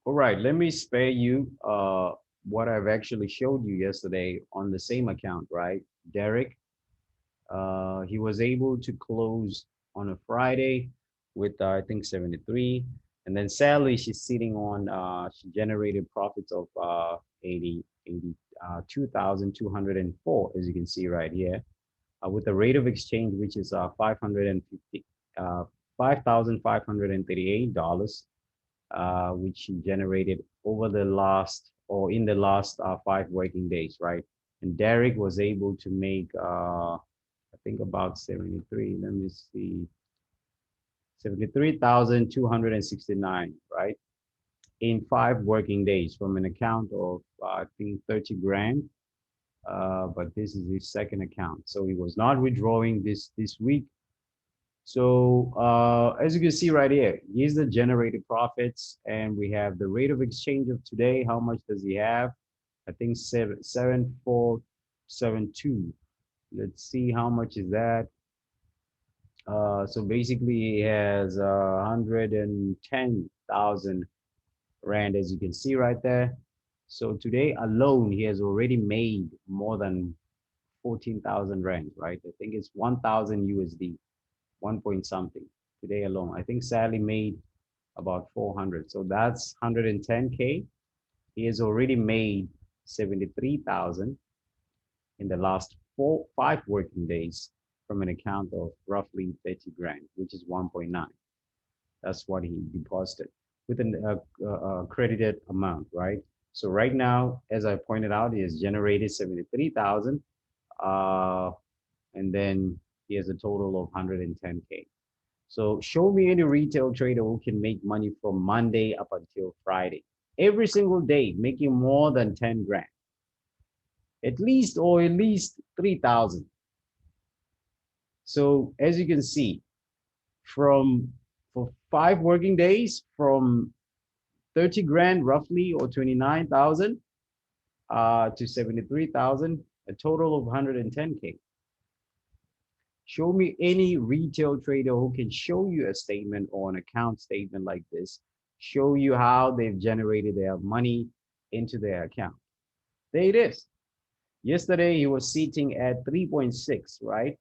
All right, let me spare you what I've actually showed you yesterday on the same account, right? Derek, he was able to close on a Friday with I think 73, and then Sally, she's sitting on she generated profits of 80 2,204, as you can see right here, with a rate of exchange which is 550 uh, $5,538, which she generated over the last or in the last 5 working days, right? And Derek was able to make I think about 73. Let me see, 73,269, right? In 5 working days from an account of I think 30 grand. But this is his second account, so he was not withdrawing this week. So as you can see right here, here's the generated profits, and we have the rate of exchange of today. How much does he have? I think 7472. Let's see how much is that. So basically, he has 110,000 rand, as you can see right there. So today alone, he has already made more than 14,000 rand, right? I think it's 1,000 USD, one point something today alone. I think Sally made about 400. So that's 110K. He has already made 73,000 in the last 5 working days from an account of roughly 30 grand, which is 1.9. That's what he deposited with a credited amount, right? So right now, as I pointed out, he has generated 73,000, uh, and then he has a total of 110K. So show me any retail trader who can make money from Monday up until Friday, every single day, making more than 10 grand, at least 3,000. So as you can see, from for 5 working days, from 30 grand roughly, or 29,000 to 73,000, a total of 110K. Show me any retail trader who can show you a statement or an account statement like this, show you how they've generated their money into their account. There it is. Yesterday he was sitting at 3.6, right?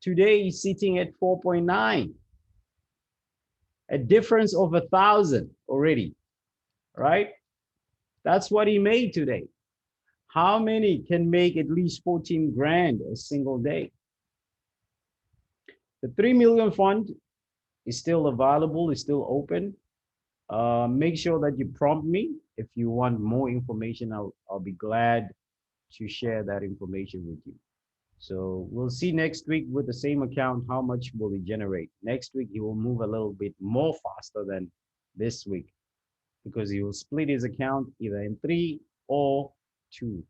Today he's sitting at 4.9, a difference of 1,000 already, right? That's what he made today. How many can make at least 14 grand a single day? The 3 million fund is still available, is still open. Make sure that you prompt me if you want more information. I'll be glad to share that information with you. So we'll see next week with the same account, how much will he generate. Next week, he will move a little bit more faster than this week because he will split his account either in three or two.